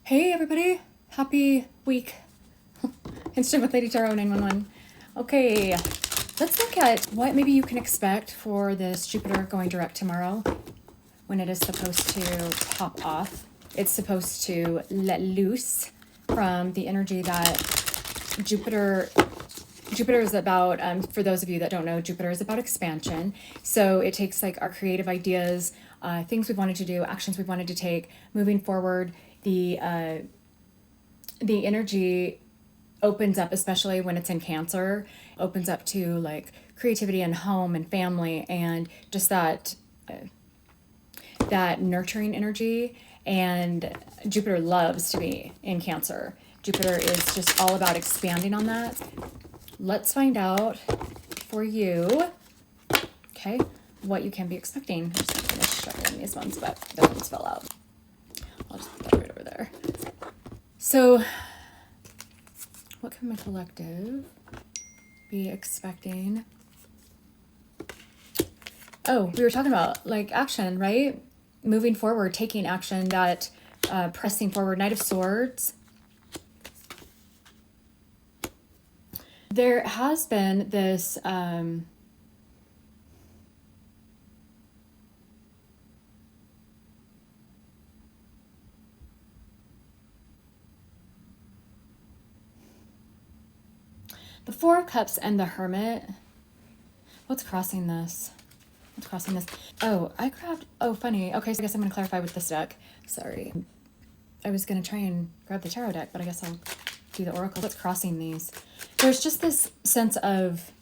Hey everybody, happy week. It's Jenn with Lady Tarot 911. Okay, let's look at what maybe you can expect for this Jupiter going direct tomorrow when it is supposed to pop off. It's supposed to let loose from the energy that Jupiter is about, for those of you that don't know, Jupiter is about expansion. So it takes like our creative ideas, things we wanted to do, actions we wanted to take, moving forward. The energy opens up, especially when it's in Cancer, opens up to like creativity and home and family and just that nurturing energy. And Jupiter loves to be in Cancer. Jupiter is just all about expanding on that. Let's find out for you, okay, what you can be expecting. I'm just going to shuffle these ones, but those ones fell out. I'll just put that right over there. So, what can my collective be expecting? Oh, we were talking about like action, right? Moving forward, taking action, that pressing forward. Knight of Swords. There has been this the Four of Cups and the Hermit. What's crossing this? What's crossing this? Oh, I grabbed... Oh, funny. Okay, so I guess I'm going to clarify with this deck. Sorry. I was going to try and grab the tarot deck, but I guess I'll do the oracle. What's crossing these? There's just this sense of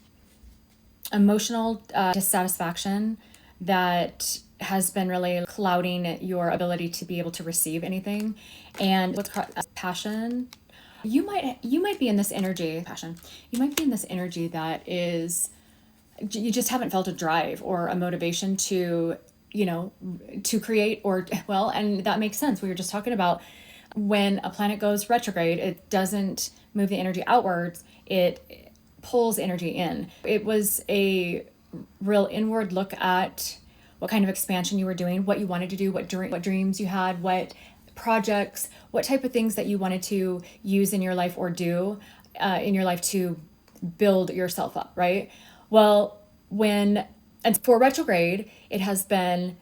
emotional dissatisfaction that has been really clouding your ability to be able to receive anything. And what's passion? You might be in this energy, passion. You might be in this energy that is, you just haven't felt a drive or a motivation to, to create or, well, and that makes sense. We were just talking about when a planet goes retrograde, it doesn't move the energy outwards, it pulls energy in. It was a real inward look at what kind of expansion you were doing, what you wanted to do, what dreams you had, what projects, what type of things that you wanted to use in your life or do in your life to build yourself up, right? Well, and for retrograde, it has been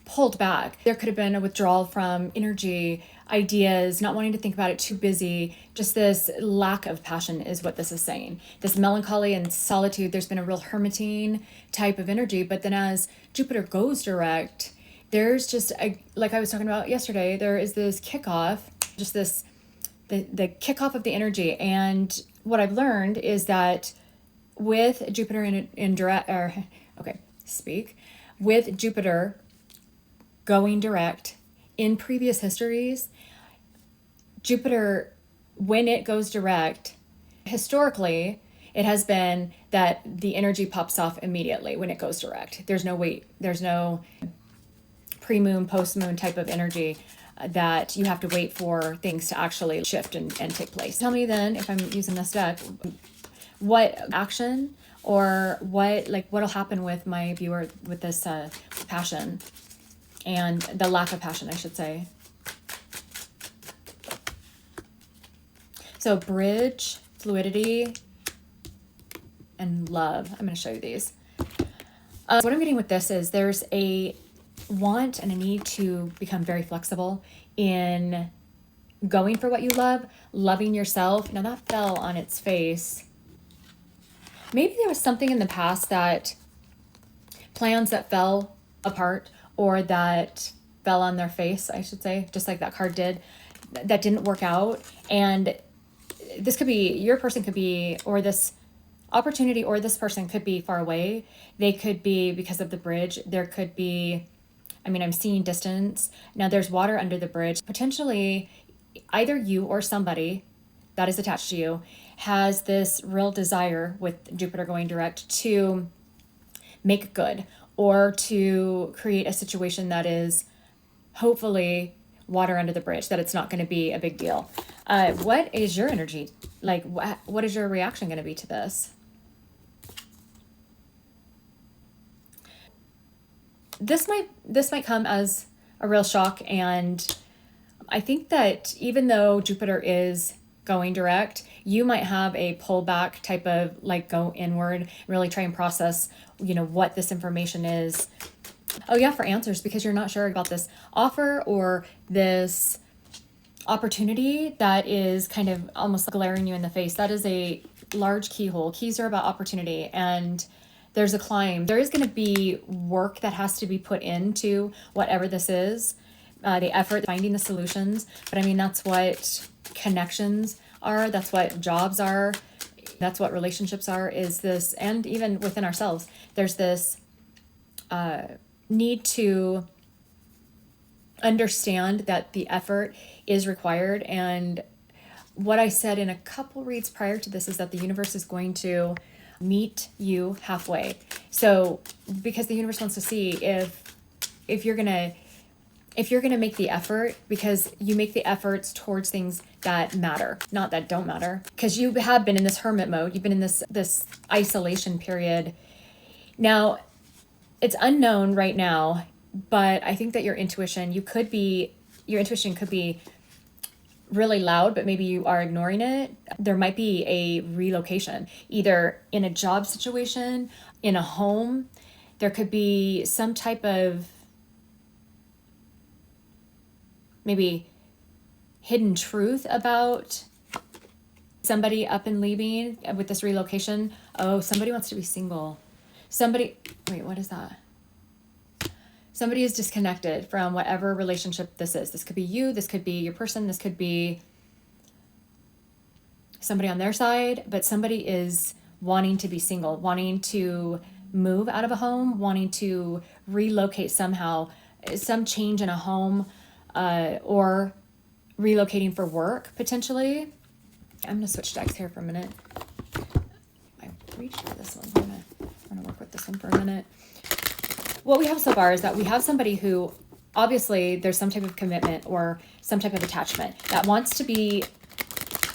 pulled back. There could have been a withdrawal from energy, ideas, not wanting to think about it, too busy. Just this lack of passion is what this is saying. This melancholy and solitude. There's been a real hermiting type of energy. But then as Jupiter goes direct, there's just, like I was talking about yesterday, there is this kickoff, just this, the kickoff of the energy. And what I've learned is that with Jupiter in direct, with Jupiter going direct in previous histories, Jupiter, when it goes direct, historically, it has been that the energy pops off immediately when it goes direct. There's no wait. There's no pre-moon, post-moon type of energy that you have to wait for things to actually shift and take place. Tell me then, if I'm using this deck, what action or what'll happen with my viewer with this passion and the lack of passion, I should say. So bridge, fluidity, and love. I'm going to show you these. What I'm getting with this is there's a want and a need to become very flexible in going for what you love, loving yourself. Now that fell on its face. Maybe there was something in the past that plans that fell apart or that fell on their face, I should say, just like that card did, that didn't work out. And this could be, your person could be, or this opportunity or this person could be far away. They could be because of the bridge. There could be, I'm seeing distance. Now there's water under the bridge. Potentially either you or somebody that is attached to you has this real desire with Jupiter going direct to make good or to create a situation that is hopefully water under the bridge, that it's not going to be a big deal. What is your energy? Like, what is your reaction going to be to this? This might come as a real shock and I think that even though Jupiter is going direct, you might have a pullback type of like go inward, really try and process, what this information is. Oh yeah, for answers, because you're not sure about this offer or this opportunity that is kind of almost glaring you in the face. That is a large keyhole. Keys are about opportunity, and there's a climb. There is going to be work that has to be put into whatever this is, the effort, finding the solutions. But I mean, that's what connections are. That's what jobs are. That's what relationships are, is this, and even within ourselves, there's this need to understand that the effort is required. And what I said in a couple reads prior to this is that the universe is going to meet you halfway. So because the universe wants to see if you're gonna make the effort, because you make the efforts towards things that matter, not that don't matter. Because you have been in this hermit mode, you've been in this isolation period. Now, it's unknown right now, but I think that your intuition could be really loud, but maybe you are ignoring it. There might be a relocation, either in a job situation, in a home. There could be some type of maybe hidden truth about somebody up and leaving with this relocation. Oh, somebody wants to be single. Wait, what is that? Somebody is disconnected from whatever relationship this is. This could be you, this could be your person, this could be somebody on their side, but somebody is wanting to be single, wanting to move out of a home, wanting to relocate somehow, some change in a home, or relocating for work, potentially. I'm going to switch decks here for a minute. I reached for this one. I'm going to work with this one for a minute. What we have so far is that we have somebody who, obviously, there's some type of commitment or some type of attachment that wants to be,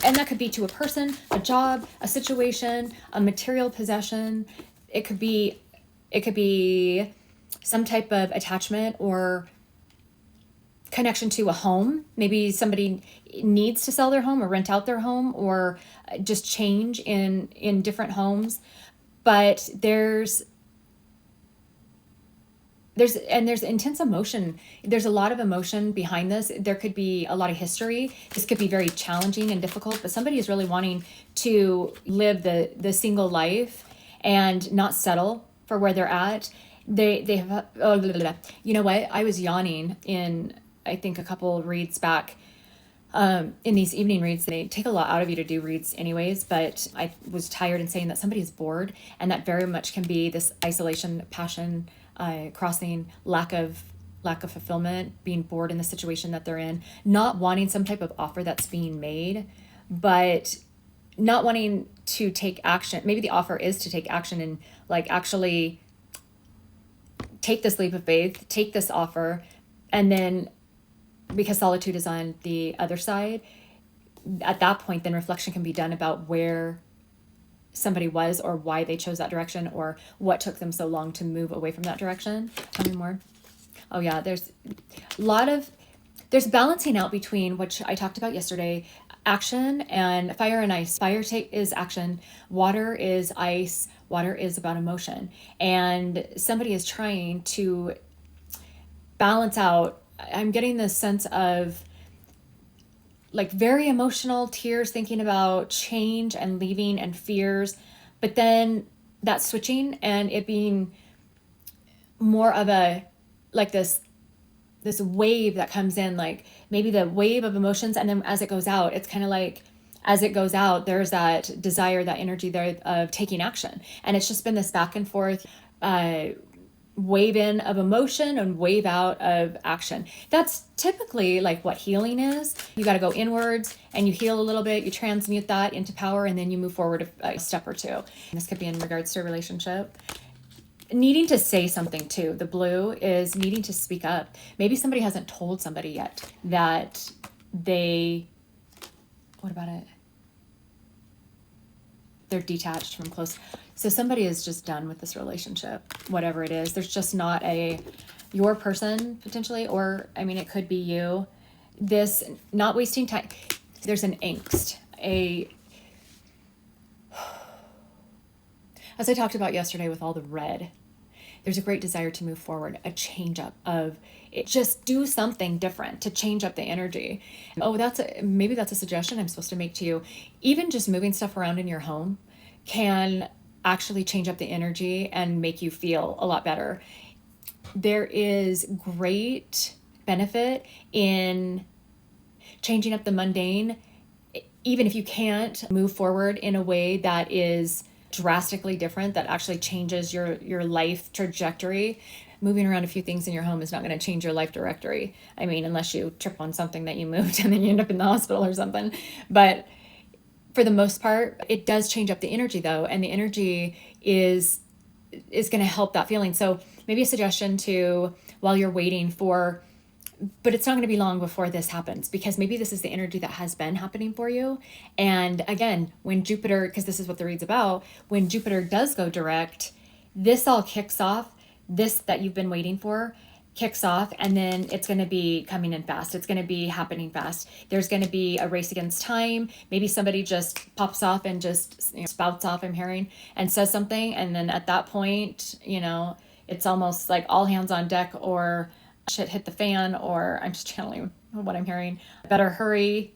and that could be to a person, a job, a situation, a material possession. It could be some type of attachment or connection to a home. Maybe somebody needs to sell their home or rent out their home or just change in different homes. But there's intense emotion. There's a lot of emotion behind this. There could be a lot of history. This could be very challenging and difficult, but somebody is really wanting to live the single life and not settle for where they're at. They have, you know what? I was yawning in, I think, a couple reads back. In these evening reads, they take a lot out of you to do reads anyways, but I was tired and saying that somebody is bored, and that very much can be this isolation, passion, crossing, lack of fulfillment, being bored in the situation that they're in, not wanting some type of offer that's being made, but not wanting to take action. Maybe the offer is to take action and like actually take this leap of faith, take this offer, and then because solitude is on the other side, at that point, then reflection can be done about where somebody was or why they chose that direction or what took them so long to move away from that direction. Tell me more. Oh yeah, there's balancing out between, which I talked about yesterday, action and fire and ice. Fire is action. Water is ice. Water is about emotion. And somebody is trying to balance out. I'm getting this sense of like very emotional tears, thinking about change and leaving and fears, but then that switching and it being more of a, like this wave that comes in, like maybe the wave of emotions. And then as it goes out, it's kind of like, as it goes out, there's that desire, that energy there of taking action. And it's just been this back and forth, wave in of emotion and wave out of action. That's typically like what healing is. You got to go inwards and you heal a little bit, you transmute that into power, and then you move forward a step or two. And this could be in regards to a relationship. Needing to say something too. The blue is needing to speak up. Maybe somebody hasn't told somebody yet that what about it? They're detached from close. So somebody is just done with this relationship, whatever it is. There's just not your person potentially, or I mean, it could be you. this not wasting time. There's an angst, as I talked about yesterday with all the red, there's a great desire to move forward, a change up of it, just do something different to change up the energy. Oh, maybe that's a suggestion I'm supposed to make to you. Even just moving stuff around in your home can actually change up the energy and make you feel a lot better. There is great benefit in changing up the mundane, even if you can't move forward in a way that is drastically different, that actually changes your life trajectory. Moving around a few things in your home is not going to change your life directory. I mean, unless you trip on something that you moved and then you end up in the hospital or something. But for the most part, it does change up the energy though. And the energy is going to help that feeling. So maybe a suggestion to, while you're waiting for, but it's not going to be long before this happens, because maybe this is the energy that has been happening for you. And again, when Jupiter, because this is what the read's about, when Jupiter does go direct, this all kicks off. This that you've been waiting for kicks off, and then it's going to be coming in fast. It's going to be happening fast. There's going to be a race against time. Maybe somebody just pops off and just spouts off, I'm hearing, and says something. And then at that point, it's almost like all hands on deck, or shit hit the fan, or I'm just channeling what I'm hearing. Better hurry.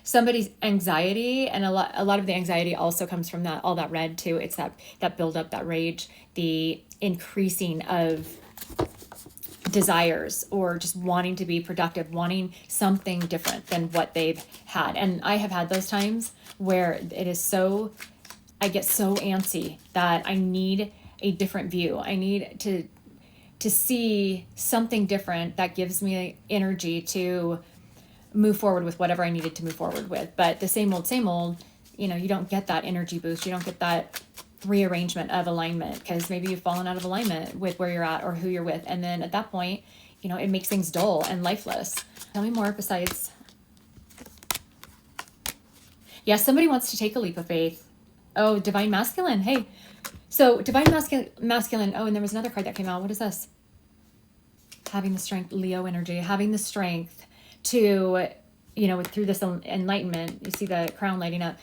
Somebody's anxiety, and a lot of the anxiety also comes from all that red too. It's that buildup, that rage, the increasing of desires, or just wanting to be productive, wanting something different than what they've had. And I have had those times where I get so antsy that I need a different view. I need to see something different that gives me energy to move forward with whatever I needed to move forward with. But the same old, you don't get that energy boost. You don't get that rearrangement of alignment, because maybe you've fallen out of alignment with where you're at or who you're with. And then at that point, it makes things dull and lifeless. Tell me more besides. Yeah, somebody wants to take a leap of faith. Oh, divine masculine. Hey, so divine masculine. Oh, and there was another card that came out. What is this? Having the strength, Leo energy, having the strength to, through this enlightenment, you see the crown lighting up.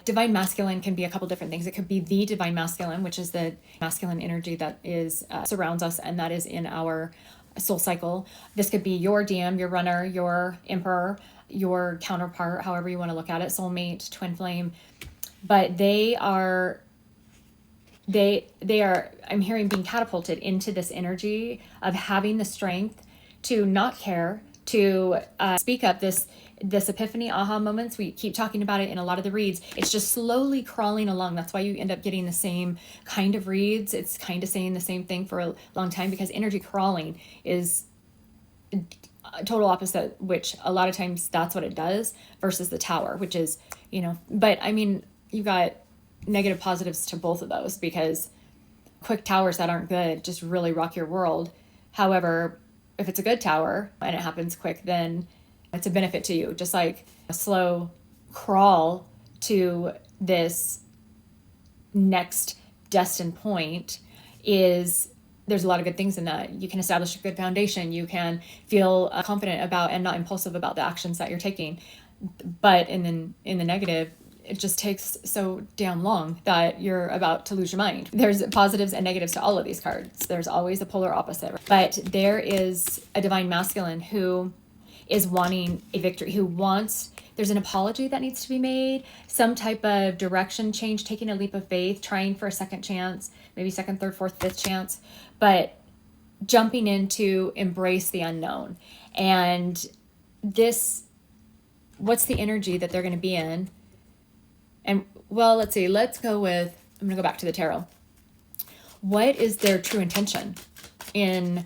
Divine masculine can be a couple different things. It could be the divine masculine, which is the masculine energy that is surrounds us, and that is in our soul cycle. This could be your DM, your runner, your emperor, your counterpart, however you want to look at it, soulmate, twin flame. But they are, I'm hearing, being catapulted into this energy of having the strength to not care, to speak up. This epiphany, aha moments, we keep talking about it in a lot of the reads. It's just slowly crawling along. That's why you end up getting the same kind of reads. It's kind of saying the same thing for a long time, because energy crawling is a total opposite, which a lot of times that's what it does, versus the tower, which is, but I mean, you got negative positives to both of those, because quick towers that aren't good just really rock your world. However, if it's a good tower and it happens quick, then it's a benefit to you. Just like a slow crawl to this next destined point there's a lot of good things in that. You can establish a good foundation. You can feel confident about and not impulsive about the actions that you're taking. But in the negative, it just takes so damn long that you're about to lose your mind. There's positives and negatives to all of these cards. There's always a polar opposite. But there is a divine masculine who is wanting a victory, there's an apology that needs to be made, some type of direction change, taking a leap of faith, trying for a second chance, maybe second, third, fourth, fifth chance, but jumping in to embrace the unknown. And what's the energy that they're going to be in? And well, let's see, I'm going to go back to the tarot. What is their true intention in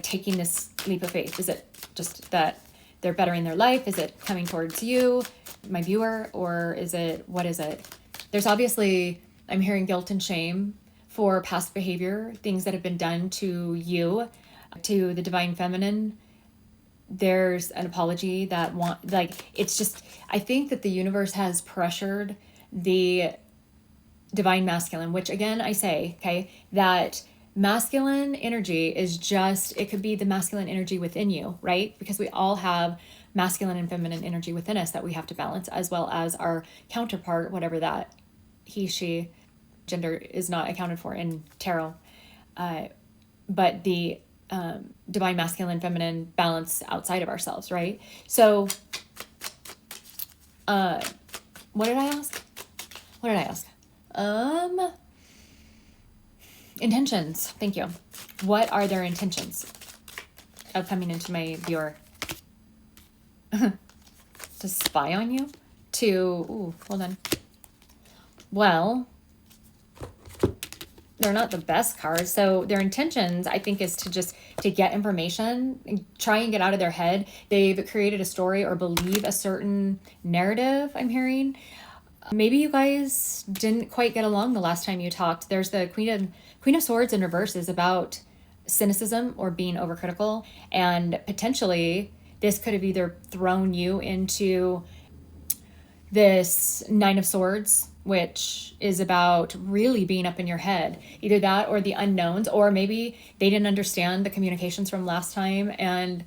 taking this leap of faith? Is it just that they're bettering their life? Is it coming towards you, my viewer? Or what is it? There's obviously, I'm hearing guilt and shame for past behavior, things that have been done to you, to the divine feminine. There's an apology that it's just, I think that the universe has pressured the divine masculine, which again, I say, okay, that masculine energy is just, it could be the masculine energy within you, right? Because we all have masculine and feminine energy within us that we have to balance, as well as our counterpart, whatever that he, she gender is not accounted for in tarot. But the divine masculine, feminine balance outside of ourselves, right? So, what did I ask? What did I ask? Intentions. Thank you. What are their intentions of coming into my viewer? To spy on you? Hold on. Well, they're not the best cards. So their intentions, I think, is to get information and try and get out of their head. They've created a story or believe a certain narrative, I'm hearing. Maybe you guys didn't quite get along the last time you talked. There's the Queen of Swords in reverse is about cynicism or being overcritical. And potentially this could have either thrown you into this Nine of Swords, which is about really being up in your head. Either that or the unknowns, or maybe they didn't understand the communications from last time and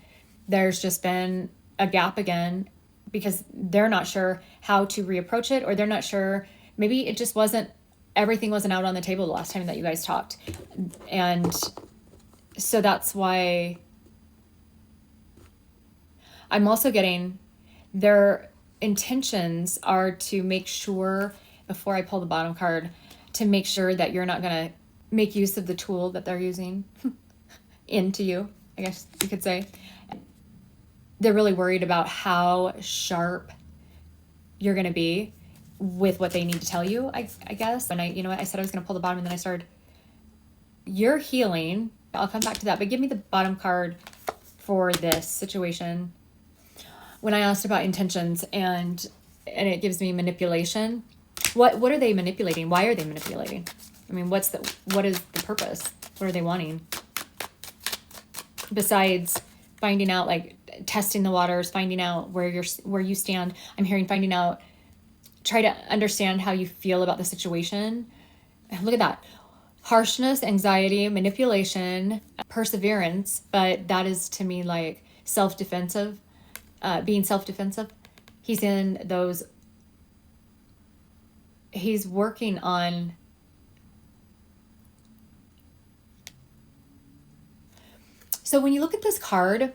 there's just been a gap again because they're not sure how to reapproach it, or they're not sure, maybe it just wasn't, everything wasn't out on the table the last time that you guys talked. And so that's why I'm also getting their intentions are to make sure, before I pull the bottom card, to make sure that you're not going to make use of the tool that they're using into you, I guess you could say. They're really worried about how sharp you're going to be with what they need to tell you, I guess. And I said I was going to pull the bottom, and then I started, you're healing. I'll come back to that, but give me the bottom card for this situation. When I asked about intentions and it gives me manipulation, what are they manipulating? Why are they manipulating? I mean, what is the purpose? What are they wanting? Besides finding out, like testing the waters, finding out where you stand. I'm hearing finding out, try to understand how you feel about the situation. Look at that. Harshness, anxiety, manipulation, perseverance, but that is to me like self-defensive, being self-defensive. He's in those, he's working on, so when you look at this card,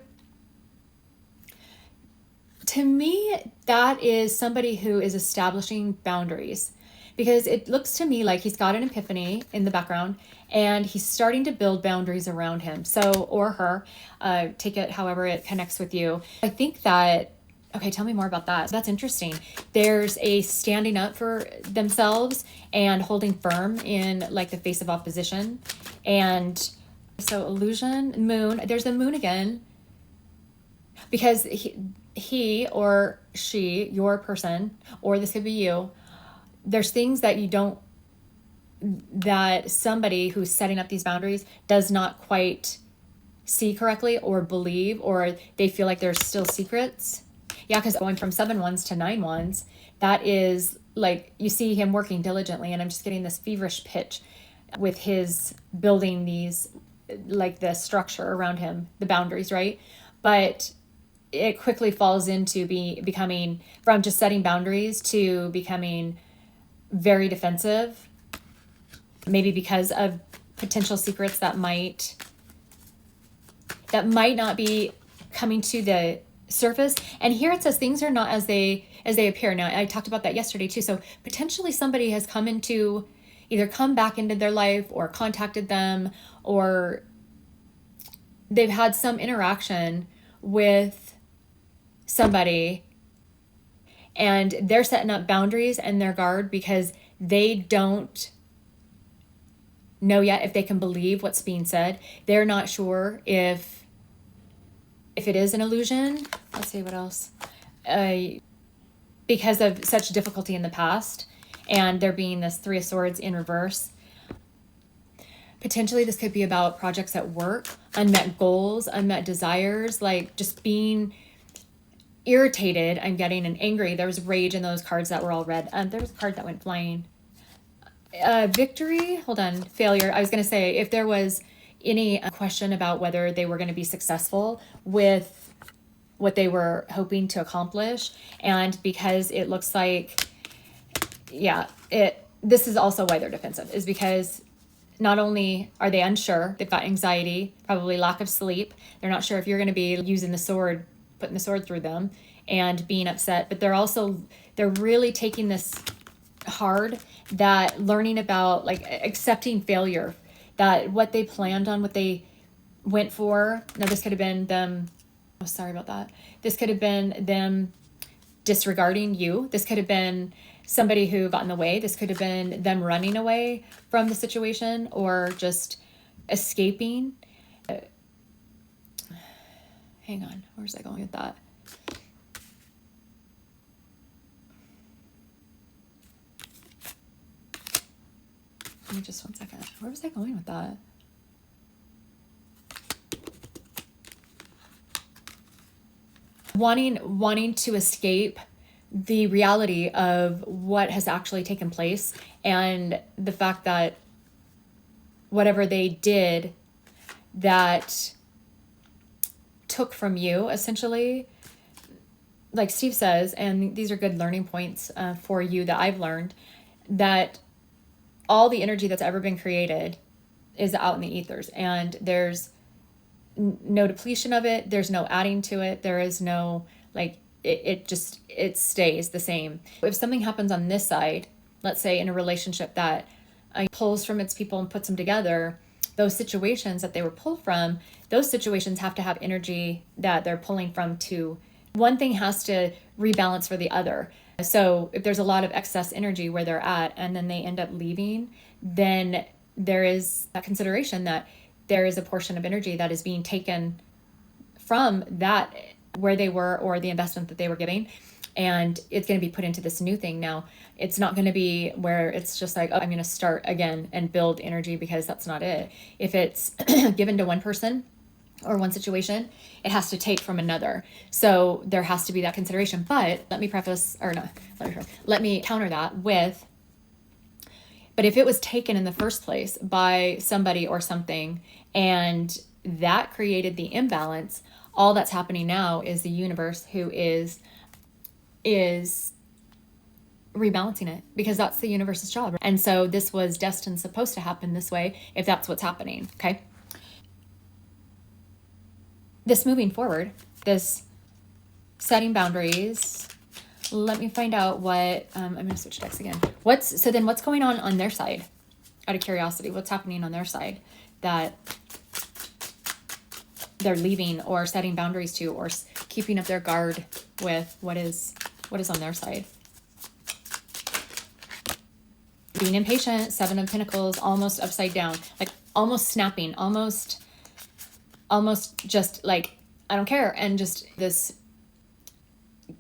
to me, that is somebody who is establishing boundaries, because it looks to me like he's got an epiphany in the background and he's starting to build boundaries around him. So, or her, take it however it connects with you. I think that, okay, tell me more about that. That's interesting. There's a standing up for themselves and holding firm in like the face of opposition. And so illusion, moon, there's the moon again, because he or she, your person, or this could be you, there's things that you don't, that somebody who's setting up these boundaries does not quite see correctly or believe, or they feel like there's still secrets. Yeah, because going from 7 wands to 9 wands, that is like, you see him working diligently, and I'm just getting this feverish pitch with his building these, like the structure around him, the boundaries, right? But it quickly falls into becoming, from just setting boundaries to becoming very defensive, maybe because of potential secrets that might not be coming to the surface. And here it says things are not as they appear. Now, I talked about that yesterday too. So potentially somebody has come back into their life, or contacted them, or they've had some interaction with somebody, and they're setting up boundaries and their guard because they don't know yet if they can believe what's being said. They're not sure if it is an illusion. Let's see what else. Because of such difficulty in the past, and there being this 3 of Swords in reverse. Potentially this could be about projects at work, unmet goals, unmet desires, like just being irritated, I'm getting, and angry. There was rage in those cards that were all red. There was a card that went flying. Victory, hold on, failure. I was going to say, if there was any question about whether they were going to be successful with what they were hoping to accomplish. And because it looks like, this is also why they're defensive, is because not only are they unsure, they've got anxiety, probably lack of sleep. They're not sure if you're going to be using the sword, putting the sword through them, and being upset. But they're really taking this hard, that learning about, like, accepting failure, that what they planned on, what they went for. Now, this could have been them. Oh, sorry about that. This could have been them disregarding you. This could have been somebody who got in the way. This could have been them running away from the situation or just escaping. Hang on, where's I going with that? Give me just 1 second. Where was I going with that? Wanting to escape the reality of what has actually taken place, and the fact that whatever they did that took from you, essentially, like Steve says, and these are good learning points for you that I've learned, that all the energy that's ever been created is out in the ethers, and there's no depletion of it. There's no adding to it. There is no, like, it stays the same. If something happens on this side, let's say in a relationship that pulls from its people and puts them together, those situations that they were pulled from, those situations have to have energy that they're pulling from too. One thing has to rebalance for the other. So if there's a lot of excess energy where they're at and then they end up leaving, then there is a consideration that there is a portion of energy that is being taken from that where they were, or the investment that they were giving, and it's going to be put into this new thing. Now, it's not going to be where it's just like, oh, I'm going to start again and build energy, because that's not it. If it's given to one person or one situation, it has to take from another. So there has to be that consideration. But let me counter that with, but if it was taken in the first place by somebody or something, and that created the imbalance, all that's happening now is the universe who is rebalancing it, because that's the universe's job. And so this was destined, supposed to happen this way, if that's what's happening. Okay. This moving forward, this setting boundaries. Let me find out what, I'm going to switch decks again. What's going on their side? Out of curiosity, what's happening on their side that they're leaving or setting boundaries to, or keeping up their guard with? What is on their side? Being impatient, 7 of Pentacles, almost upside down, like almost snapping, almost just like, I don't care. And just this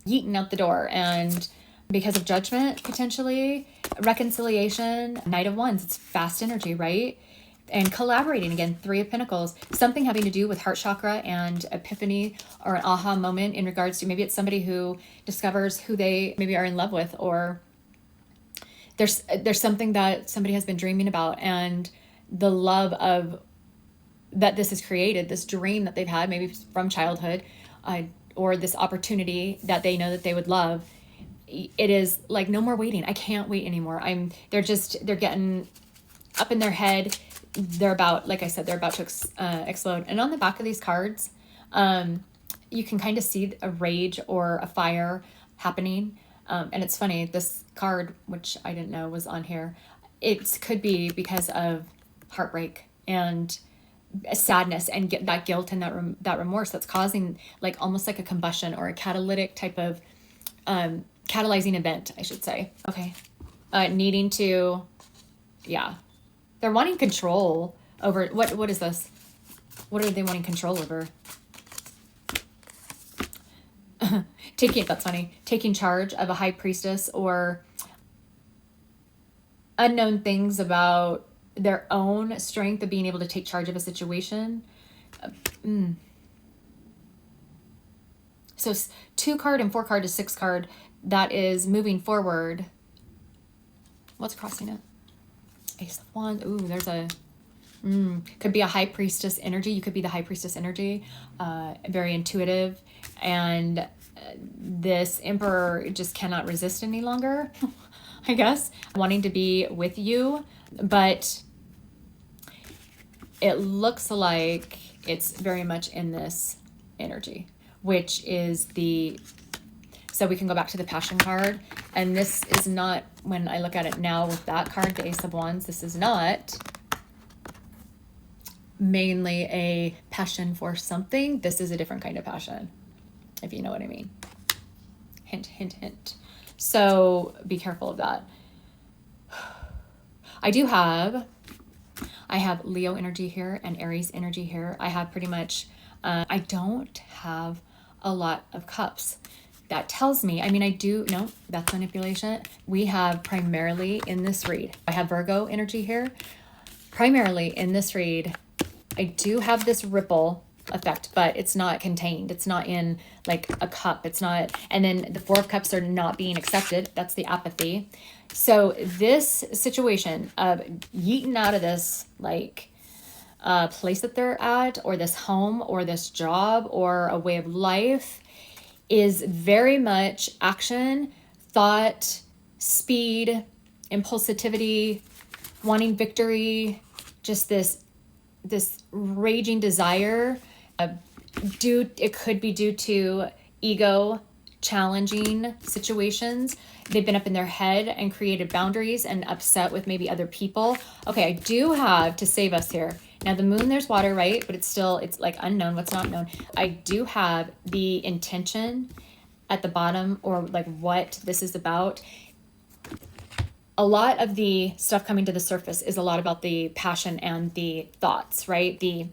yeeting out the door, and because of judgment, potentially reconciliation. Knight of Wands, it's fast energy, right? And collaborating again, 3 of Pentacles, something having to do with heart chakra and epiphany, or an aha moment in regards to, maybe it's somebody who discovers who they maybe are in love with, or there's something that somebody has been dreaming about, and the love of that this has created, this dream that they've had maybe from childhood, or this opportunity that they know that they would love. It is like, no more waiting. I can't wait anymore. They're getting up in their head. They're about, like I said, they're about to explode. And on the back of these cards, you can kind of see a rage or a fire happening. And it's funny, this card, which I didn't know was on here, it could be because of heartbreak and sadness, and get that guilt and that remorse that's causing, like, almost like a combustion or a catalytic type of catalyzing event, I should say. Okay. Needing to, they're wanting control over what is this? What are they wanting control over? That's funny. Taking charge of a high priestess, or unknown things about their own strength of being able to take charge of a situation. So 2 card and 4 card to 6 card, that is moving forward. What's crossing it? Ace of Wands. Ooh, there's a Could be a high priestess energy. You could be the high priestess energy, very intuitive. And this emperor just cannot resist any longer, I guess, wanting to be with you. But it looks like it's very much in this energy, which is so we can go back to the passion card. And this is not, when I look at it now with that card, the Ace of Wands, this is not mainly a passion for something. This is a different kind of passion, if you know what I mean. Hint, hint, hint. So be careful of that. I have Leo energy here and Aries energy here. I have pretty much, I don't have a lot of cups. That tells me, no, that's manipulation. We have primarily in this read, I have Virgo energy here. Primarily in this read, I do have this ripple effect, but it's not contained. It's not in like a cup. It's not, and then the Four of Cups are not being accepted. That's the apathy. So this situation of yeeting out of this like place that they're at, or this home, or this job, or a way of life, is very much action, thought, speed, impulsivity, wanting victory, just this raging desire. It could be due to ego, challenging situations. They've been up in their head and created boundaries and upset with maybe other people. Okay, I do have to save us here. Now the moon, there's water, right? But it's like unknown, what's not known. I do have the intention at the bottom, or like what this is about. A lot of the stuff coming to the surface is a lot about the passion and the thoughts, right? A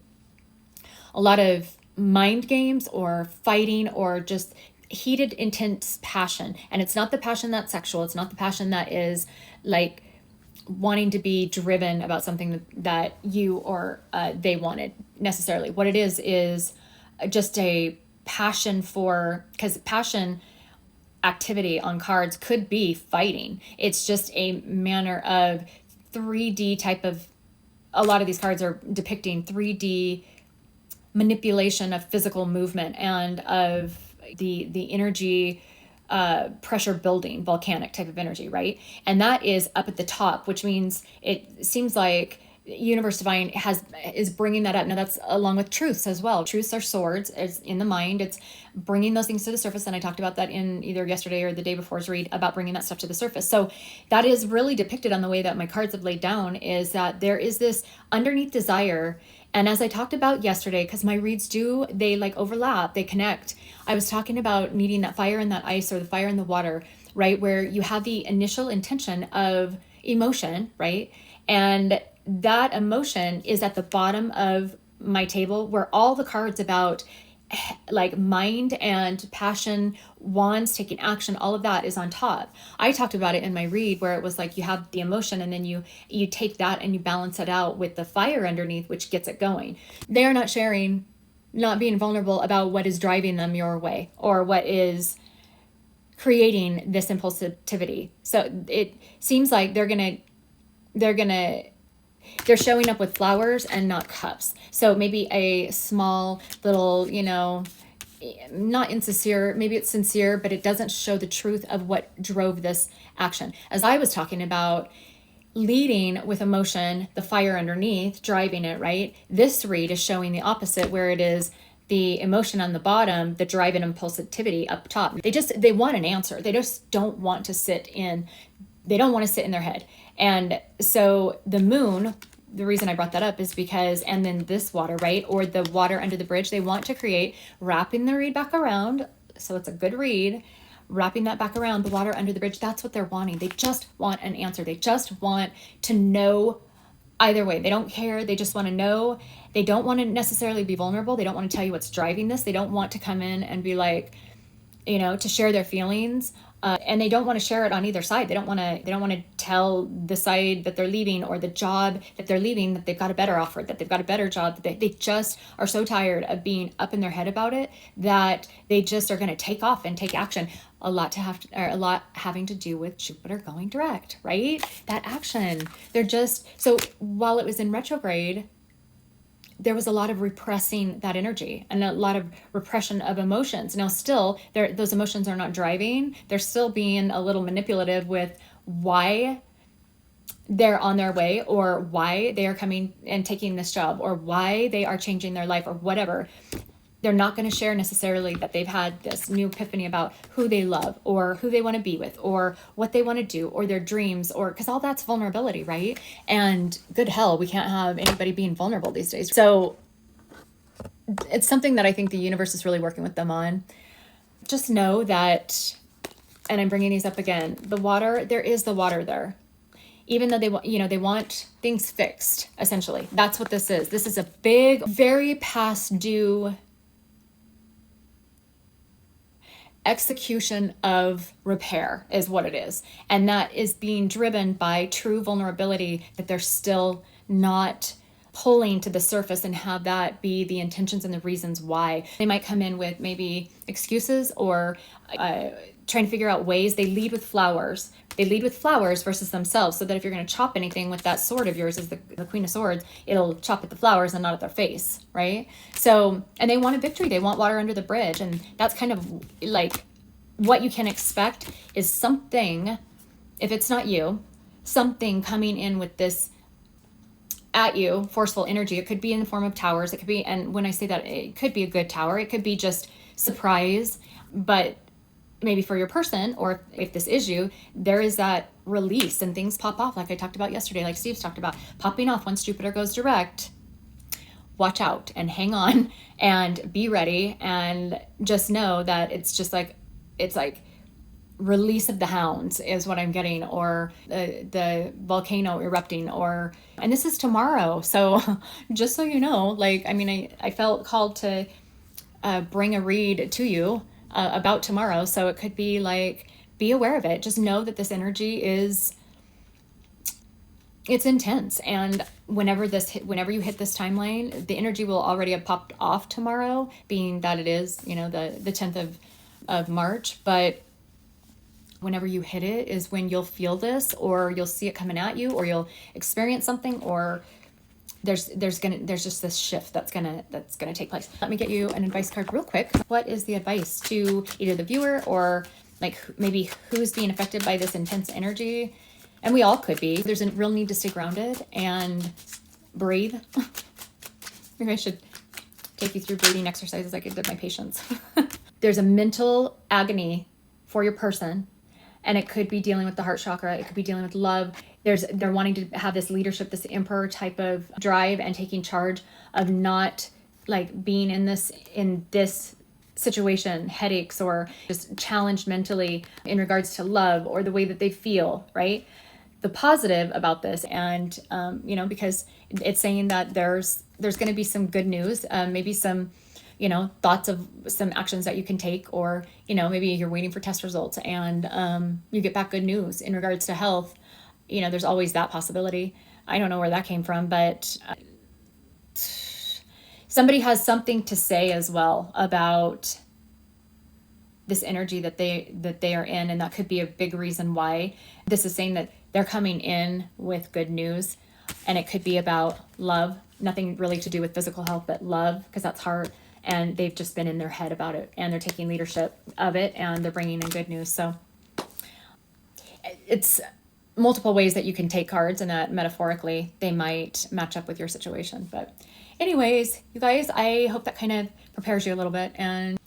lot of mind games or fighting or just heated, intense passion. And it's not the passion that's sexual. It's not the passion that is like wanting to be driven about something that you or they wanted necessarily. What it is just a passion for, because passion activity on cards could be fighting. It's just a manner of 3D type of, a lot of these cards are depicting 3D manipulation of physical movement and of the energy, pressure building, volcanic type of energy, right? And that is up at the top, which means it seems like Universe Divine is bringing that up. Now that's along with truths as well. Truths are swords. It's in the mind. It's bringing those things to the surface. And I talked about that in either yesterday or the day before's read about bringing that stuff to the surface. So that is really depicted on the way that my cards have laid down, is that there is this underneath desire. And as I talked about yesterday, because my reads they like overlap, they connect. I was talking about needing that fire in that ice, or the fire in the water, right? Where you have the initial intention of emotion, right? And that emotion is at the bottom of my table, where all the cards about like mind and passion, wands, taking action, all of that is on top. I talked about it in my read where it was like you have the emotion and then you take that and you balance it out with the fire underneath, which gets it going. They are not sharing, not being vulnerable about what is driving them your way or what is creating this impulsivity. So it seems like they're showing up with flowers and not cups. So maybe a small little, not insincere, maybe it's sincere, but it doesn't show the truth of what drove this action. As I was talking about leading with emotion, the fire underneath, driving it, right? This read is showing the opposite, where it is the emotion on the bottom, the drive and impulsivity up top. They want an answer. They just don't want to sit in their head. And so the moon, the reason I brought that up is because, and then this water, right? Or the water under the bridge, they want to create, wrapping the read back around. So it's a good read, wrapping that back around, the water under the bridge. That's what they're wanting. They just want an answer. They just want to know either way. They don't care. They just want to know. They don't want to necessarily be vulnerable. They don't want to tell you what's driving this. They don't want to come in and be like, to share their feelings. And they don't want to share it on either side. They don't want to tell the side that they're leaving or the job that they're leaving that they've got a better offer, that they've got a better job, that they just are so tired of being up in their head about it that they just are going to take off and take action. A lot having to do with Jupiter going direct, right? That action. So while it was in retrograde, there was a lot of repressing that energy and a lot of repression of emotions. Now, still, those emotions are not driving. They're still being a little manipulative with why they're on their way, or why they are coming and taking this job, or why they are changing their life, or whatever. They're not going to share necessarily that they've had this new epiphany about who they love, or who they want to be with, or what they want to do, or their dreams, or because all that's vulnerability, right? And good hell, we can't have anybody being vulnerable these days. So it's something that I think the universe is really working with them on. Just know that, and I'm bringing these up again, the water, there is the water there. Even though they want, they want things fixed, essentially. That's what this is. This is a big, very past due execution of repair is what it is. And that is being driven by true vulnerability that they're still not pulling to the surface and have that be the intentions and the reasons why. They might come in with maybe excuses, or trying to figure out ways. They lead with flowers. They lead with flowers versus themselves, so that if you're going to chop anything with that sword of yours, as the Queen of Swords, it'll chop at the flowers and not at their face, right? So, and they want a victory. They want water under the bridge. And that's kind of like what you can expect is something, if it's not you, something coming in with this at you, forceful energy. It could be in the form of towers. It could be, and when I say that, it could be a good tower. It could be just surprise, but maybe for your person, or if this is you, there is that release and things pop off, like I talked about yesterday, like Steve's talked about, popping off once Jupiter goes direct. Watch out and hang on and be ready, and just know that it's just like, it's like release of the hounds is what I'm getting, or the volcano erupting, or, and this is tomorrow. So just so you know, like, I mean, I felt called to bring a read to you about tomorrow. So it could be like, be aware of it. Just know that this energy is, it's intense. And whenever you hit this timeline, the energy will already have popped off tomorrow, being that it is, the 10th of March. But whenever you hit it is when you'll feel this, or you'll see it coming at you, or you'll experience something, or there's just this shift that's gonna take place. Let me get you an advice card real quick. What is the advice to either the viewer, or like maybe who's being affected by this intense energy? And we all could be. There's a real need to stay grounded and breathe. Maybe I should take you through breathing exercises like I did my patients. There's a mental agony for your person, and it could be dealing with the heart chakra. It could be dealing with love. They're wanting to have this leadership, this emperor type of drive, and taking charge of not like being in this situation, headaches, or just challenged mentally in regards to love or the way that they feel, right? The positive about this, and because it's saying that there's going to be some good news, maybe some thoughts of some actions that you can take, or maybe you're waiting for test results and you get back good news in regards to health. There's always that possibility. I don't know where that came from, but somebody has something to say as well about this energy that they are in, and that could be a big reason why this is saying that they're coming in with good news. And it could be about love, nothing really to do with physical health, but love, because that's heart. And they've just been in their head about it, and they're taking leadership of it, and they're bringing in good news. So it's multiple ways that you can take cards, and that metaphorically they might match up with your situation. But anyways, you guys, I hope that kind of prepares you a little bit. And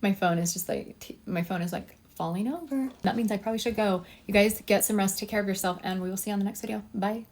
my phone is like falling over. That means I probably should go. You guys get some rest, take care of yourself, and we will see you on the next video. Bye.